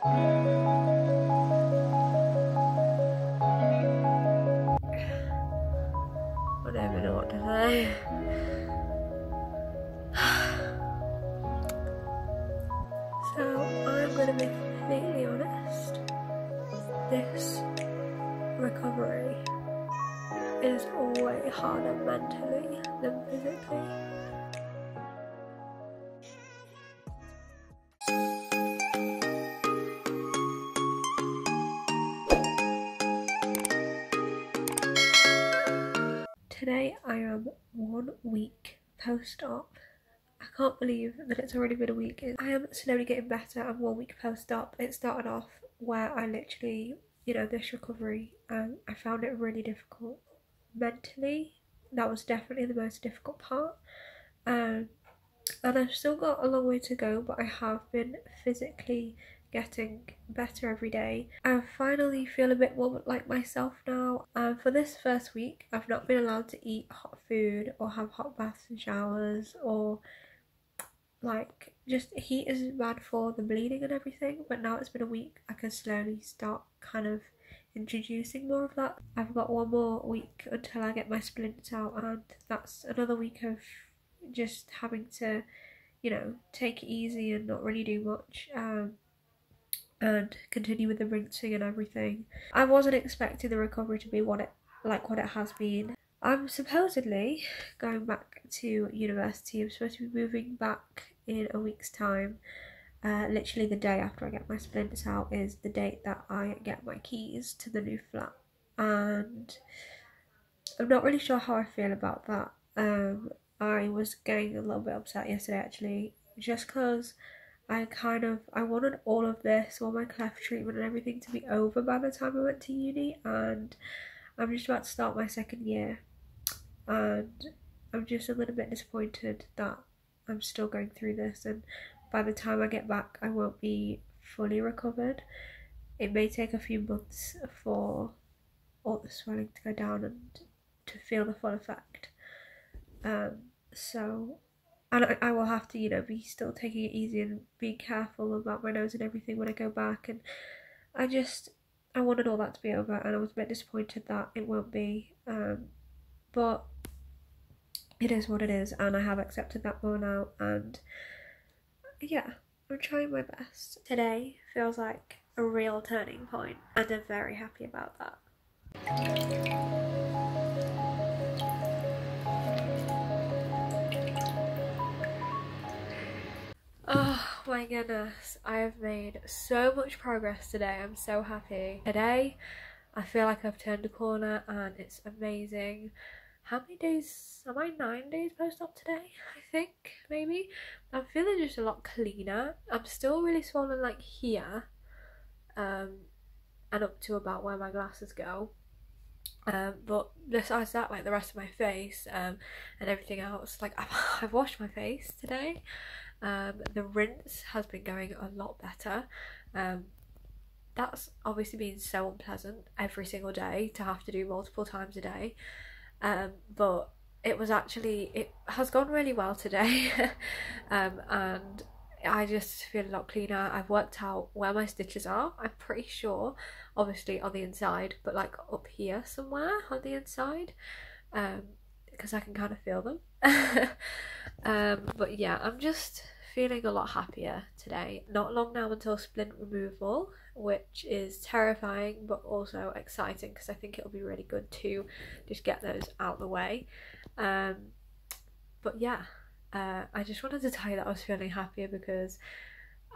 I don't even know what to say. So I'm gonna be completely honest. This recovery is way harder mentally than physically. Today I am 1 week post-op. I can't believe that it's already been a week. I am slowly getting better. I'm 1 week post-op. It started off where I literally, this recovery, I found it really difficult. Mentally, that was definitely the most difficult part. And I've still got a long way to go, but I have been physically getting better every day. I finally feel a bit more like myself now. For this first week, I've not been allowed to eat hot food or have hot baths and showers, or like, just heat is bad for the bleeding and everything. But now it's been a week, I can slowly start kind of introducing more of that. I've got 1 more week until I get my splints out, and that's another week of just having to, take it easy and not really do much, and continue with the rinsing and everything. I wasn't expecting the recovery to be what it has been. I'm supposedly going back to university. I'm supposed to be moving back in a week's time. Literally the day after I get my splints out is the date that I get my keys to the new flat, and I'm not really sure how I feel about that. I was getting a little bit upset yesterday actually, just because I wanted all of this, all my cleft treatment and everything to be over by the time I went to uni, and I'm just about to start my 2nd year, and I'm just a little bit disappointed that I'm still going through this, and by the time I get back I won't be fully recovered. It may take a few months for all the swelling to go down and to feel the full effect. And I will have to, be still taking it easy and being careful about my nose and everything when I go back. And I wanted all that to be over, and I was a bit disappointed that it won't be. But it is what it is, and I have accepted that more now. And yeah, I'm trying my best. Today feels like a real turning point, and I'm very happy about that. Oh my goodness, I have made so much progress today. I'm so happy. Today, I feel like I've turned a corner and it's amazing. How many days am I? 9 days post-op today, I think, maybe. I'm feeling just a lot cleaner. I'm still really swollen like here, and up to about where my glasses go. But besides that, like the rest of my face and everything else, like I've washed my face today. The rinse has been going a lot better. That's obviously been so unpleasant every single day to have to do multiple times a day, but it has gone really well today. And I just feel a lot cleaner. I've worked out where my stitches are. I'm pretty sure, obviously on the inside, but like up here somewhere on the inside, because I can kind of feel them. But yeah, I'm just feeling a lot happier today. Not long now until splint removal, which is terrifying but also exciting, because I think it'll be really good to just get those out of the way. But yeah, I just wanted to tell you that I was feeling happier because,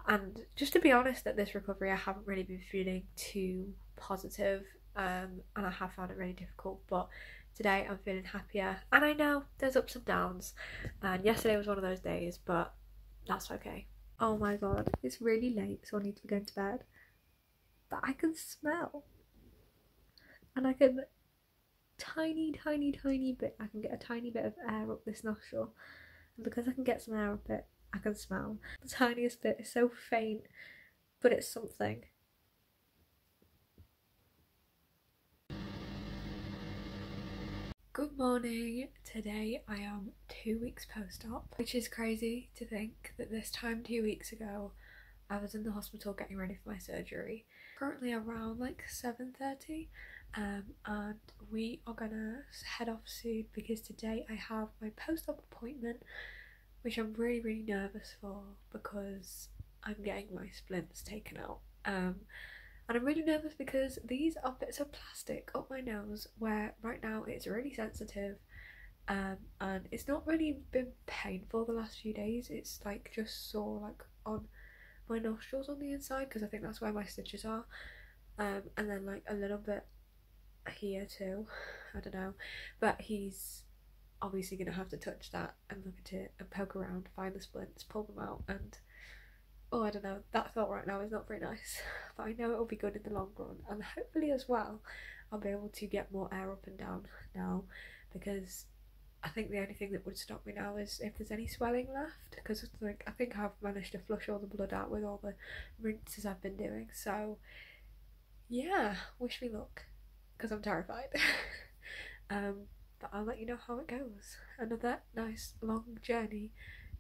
and just to be honest, at this recovery I haven't really been feeling too positive, and I have found it really difficult, but today I'm feeling happier. And I know there's ups and downs, and yesterday was one of those days, but that's okay. Oh my god, it's really late, so I need to be going to bed, but I can smell, and I can tiny bit, I can get a tiny bit of air up this nostril, and because I can get some air up it, I can smell. The tiniest bit is so faint, but it's something. Good morning. Today I am 2 weeks post-op, which is crazy to think that this time 2 weeks ago I was in the hospital getting ready for my surgery. Currently around like 7:30, and we are gonna head off soon because today I have my post-op appointment, which I'm really nervous for because I'm getting my splints taken out. And I'm really nervous because these are bits of plastic up my nose where right now it's really sensitive, and it's not really been painful the last few days. It's like just sore like on my nostrils on the inside because I think that's where my stitches are, and then like a little bit here too, I don't know, but he's obviously gonna have to touch that and look at it and poke around, find the splints, pull them out, and oh, I don't know, that thought right now is not very nice, but I know it'll be good in the long run, and hopefully as well I'll be able to get more air up and down now, because I think the only thing that would stop me now is if there's any swelling left, because like I think I've managed to flush all the blood out with all the rinses I've been doing. So yeah, wish me luck because I'm terrified. But I'll let you know how it goes. Another nice long journey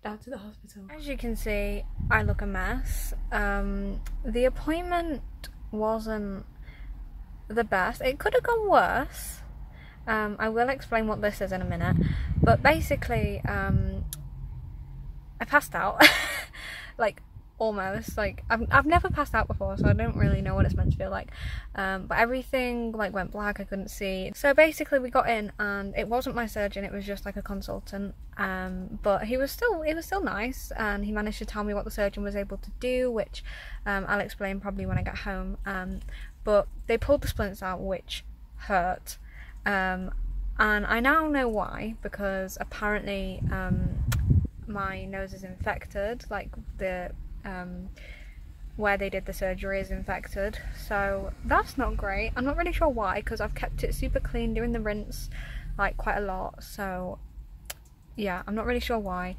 down to the hospital. As you can see, I look a mess. The appointment wasn't the best. It could have gone worse. I will explain what this is in a minute, but basically I passed out. Like almost, like I've never passed out before, so I don't really know what it's meant to feel like, but everything like went black, I couldn't see. So basically we got in and it wasn't my surgeon, it was just like a consultant, but he was still nice, and he managed to tell me what the surgeon was able to do, which I'll explain probably when I get home. But they pulled the splints out, which hurt. And I now know why, because apparently my nose is infected, like the where they did the surgery is infected, so that's not great. I'm not really sure why, because I've kept it super clean, doing the rinse like quite a lot, so yeah, I'm not really sure why.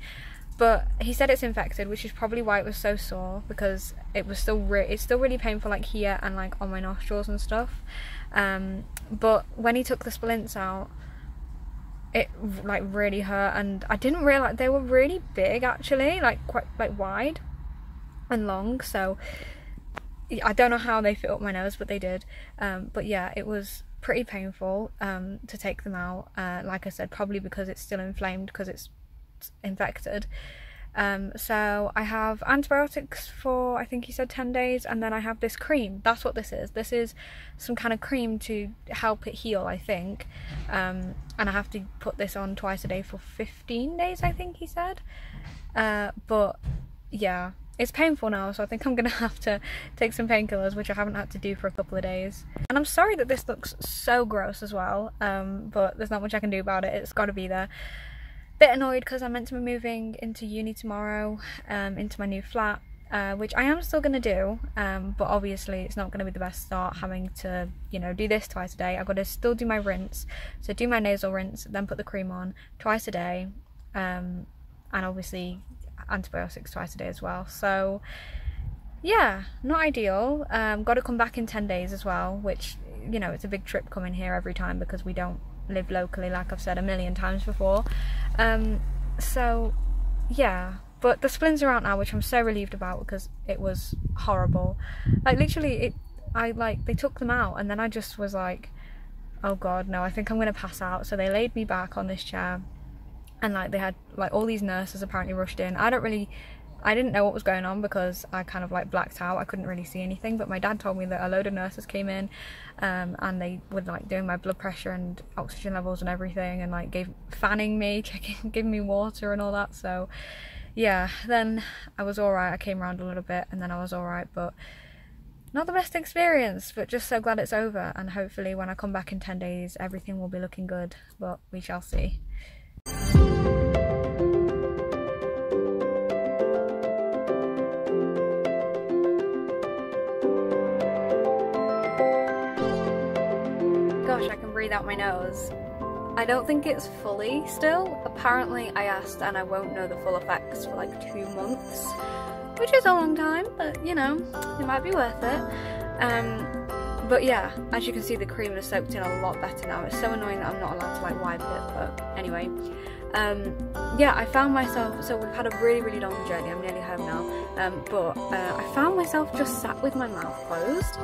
But he said it's infected, which is probably why it was so sore, because it was it's still really painful, like here and like on my nostrils and stuff. But when he took the splints out, it like really hurt, and I didn't realise they were really big actually, like quite like wide and long. So I don't know how they fit up my nose, but they did. But yeah, it was pretty painful to take them out. Like I said, probably because it's still inflamed because it's infected. So I have antibiotics for, I think he said 10 days, and then I have this cream. That's what this is. This is some kind of cream to help it heal, I think. And I have to put this on twice a day for 15 days, I think he said. But yeah, it's painful now, so I think I'm gonna have to take some painkillers, which I haven't had to do for a couple of days. And I'm sorry that this looks so gross as well, but there's not much I can do about it. It's got to be there. Bit annoyed because I'm meant to be moving into uni tomorrow, into my new flat, which I am still going to do, but obviously it's not going to be the best start having to, you know, do this twice a day. I've got to still do my rinse, so do my nasal rinse, then put the cream on twice a day, and obviously antibiotics twice a day as well. So yeah, not ideal. Got to come back in 10 days as well, which, you know, it's a big trip coming here every time because we don't live locally, like I've said a million times before. So yeah, but the splints are out now, which I'm so relieved about because it was horrible. Like literally they took them out and then I just was like, oh god, no, I think I'm gonna pass out. So they laid me back on this chair, and like they had like all these nurses apparently rushed in. I didn't know what was going on because I kind of like blacked out. I couldn't really see anything, but my dad told me that a load of nurses came in, and they were like doing my blood pressure and oxygen levels and everything, and like fanning me, giving me water and all that. So yeah, then I was alright. I came around a little bit and then I was alright, but not the best experience, but just so glad it's over, and hopefully when I come back in 10 days everything will be looking good, but we shall see. Gosh, I can breathe out my nose. I don't think it's fully still. Apparently I asked and I won't know the full effects for like 2 months, which is a long time, but you know, it might be worth it. But yeah, as you can see, the cream is soaked in a lot better now. It's so annoying that I'm not allowed to like wipe it, but anyway. Yeah, I found myself, so we've had a really long journey, I'm nearly home now, but I found myself just sat with my mouth closed,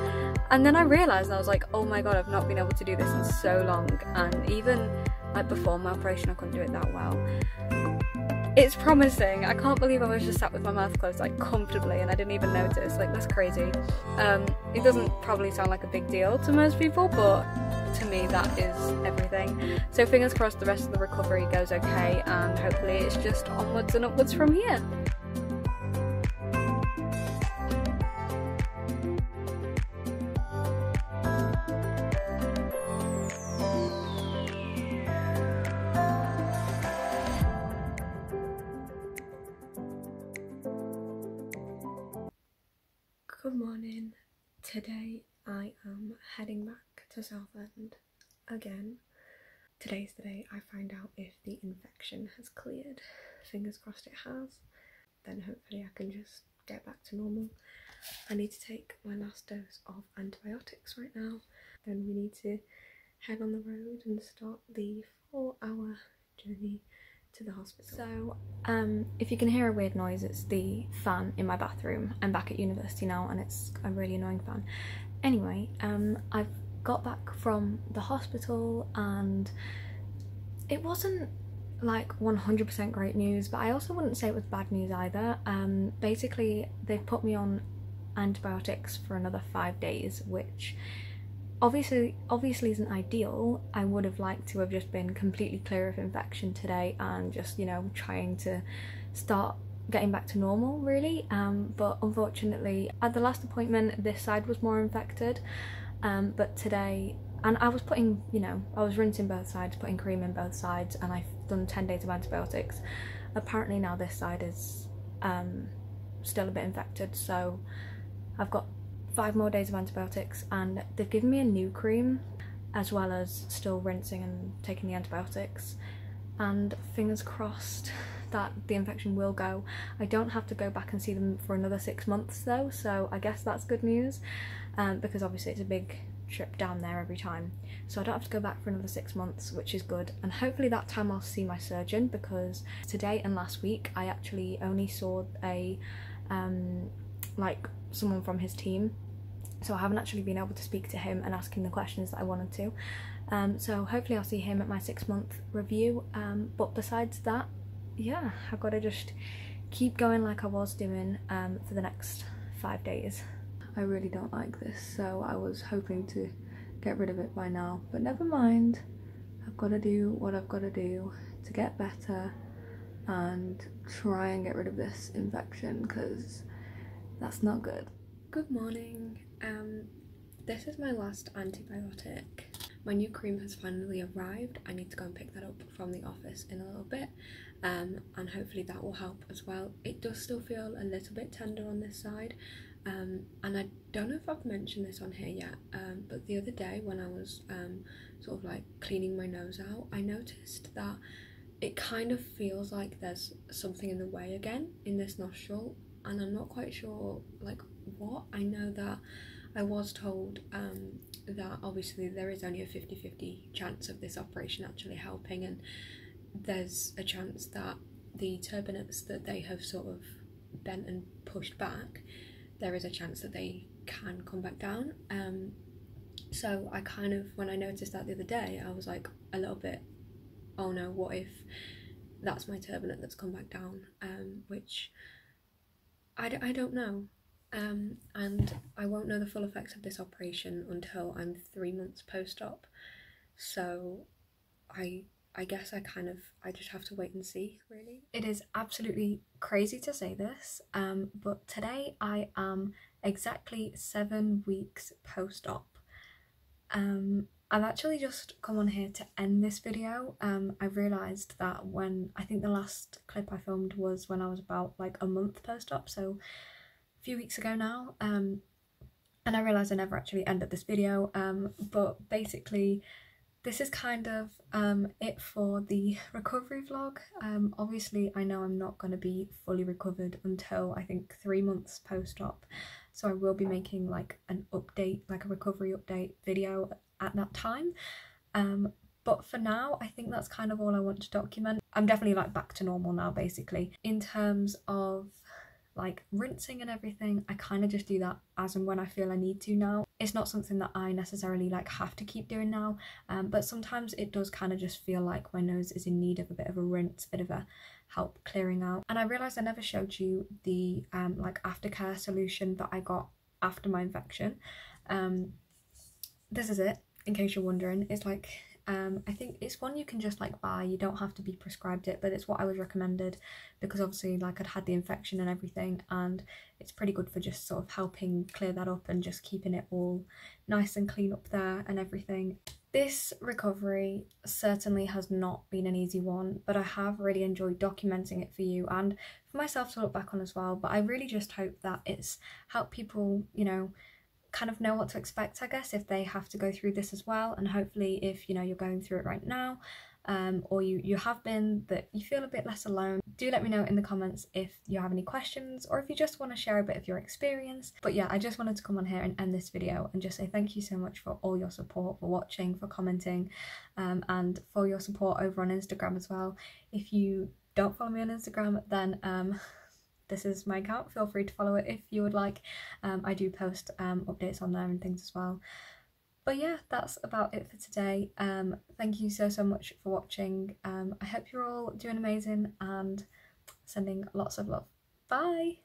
and then I realised, I was like, oh my god, I've not been able to do this in so long, and even like before my operation I couldn't do it that well. It's promising. I can't believe I was just sat with my mouth closed like comfortably and I didn't even notice, like that's crazy. It doesn't probably sound like a big deal to most people, but to me that is everything. So fingers crossed the rest of the recovery goes okay, and hopefully it's just onwards and upwards from here. Good morning. Today I am heading back to Southend again. Today's the day I find out if the infection has cleared. Fingers crossed it has. Then hopefully I can just get back to normal. I need to take my last dose of antibiotics right now. Then we need to head on the road and start the 4-hour journey to the hospital. So if you can hear a weird noise, it's the fan in my bathroom. I'm back at university now and it's a really annoying fan. Anyway, I've got back from the hospital and it wasn't like 100% great news, but I also wouldn't say it was bad news either. Basically they've put me on antibiotics for another 5 days, which obviously isn't ideal. I would have liked to have just been completely clear of infection today and just, you know, trying to start getting back to normal really, but unfortunately at the last appointment this side was more infected, but today, and I was putting, you know, I was rinsing both sides, putting cream in both sides, and I've done 10 days of antibiotics. Apparently now this side is still a bit infected, so I've got 5 more days of antibiotics, and they've given me a new cream as well as still rinsing and taking the antibiotics, and fingers crossed that the infection will go. I don't have to go back and see them for another 6 months though, so I guess that's good news, because obviously it's a big trip down there every time, so I don't have to go back for another 6 months, which is good. And hopefully that time I'll see my surgeon, because today and last week I actually only saw a like someone from his team, so I haven't actually been able to speak to him and ask him the questions that I wanted to, so hopefully I'll see him at my 6-month review, but besides that, yeah, I've got to just keep going like I was doing for the next 5 days. I really don't like this, so I was hoping to get rid of it by now, but never mind. I've got to do what I've got to do to get better and try and get rid of this infection, because that's not good. Good morning. This is my last antibiotic. My new cream has finally arrived. I need to go and pick that up from the office in a little bit, and hopefully that will help as well. It does still feel a little bit tender on this side, and I don't know if I've mentioned this on here yet, but the other day when I was sort of like cleaning my nose out, I noticed that it kind of feels like there's something in the way again in this nostril, and I'm not quite sure like what. I know that I was told that obviously there is only a 50-50 chance of this operation actually helping, and there's a chance that the turbinates that they have sort of bent and pushed back, there is a chance that they can come back down. So I kind of, when I noticed that the other day, I was like a little bit, oh no, what if that's my turbinate that's come back down, which I don't know. And I won't know the full effects of this operation until I'm 3 months post-op, so I guess I just have to wait and see, really. It is absolutely crazy to say this, but today I am exactly 7 weeks post-op. I've actually just come on here to end this video. I realised that when, I think the last clip I filmed was when I was about like a month post-op, so a few weeks ago now, and I realised I never actually ended this video, but basically this is kind of it for the recovery vlog. Obviously I know I'm not going to be fully recovered until I think 3 months post-op, so I will be making like an update, like a recovery update video at that time, But for now, I think that's kind of all I want to document. I'm definitely like back to normal now, basically. In terms of like rinsing and everything, I kind of just do that as and when I feel I need to now. It's not something that I necessarily like have to keep doing now, but sometimes it does kind of just feel like my nose is in need of a bit of a rinse, a bit of a help clearing out. And I realised I never showed you the like aftercare solution that I got after my infection. This is it, in case you're wondering. It's like I think it's one you can just like buy, you don't have to be prescribed it, but it's what I was recommended because obviously like I'd had the infection and everything, and it's pretty good for just sort of helping clear that up and just keeping it all nice and clean up there and everything. This recovery certainly has not been an easy one, but I have really enjoyed documenting it for you and for myself to look back on as well. But I really just hope that it's helped people, you know, kind of know what to expect, I guess, if they have to go through this as well. And hopefully if, you know, you're going through it right now, or you have been, that you feel a bit less alone. Do let me know in the comments if you have any questions or if you just want to share a bit of your experience. But yeah, I just wanted to come on here and end this video and just say thank you so much for all your support, for watching, for commenting, and for your support over on Instagram as well. If you don't follow me on Instagram, then this is my account, feel free to follow it if you would like. I do post updates on there and things as well. But yeah, that's about it for today. Thank you so much for watching. I hope you're all doing amazing and sending lots of love. Bye!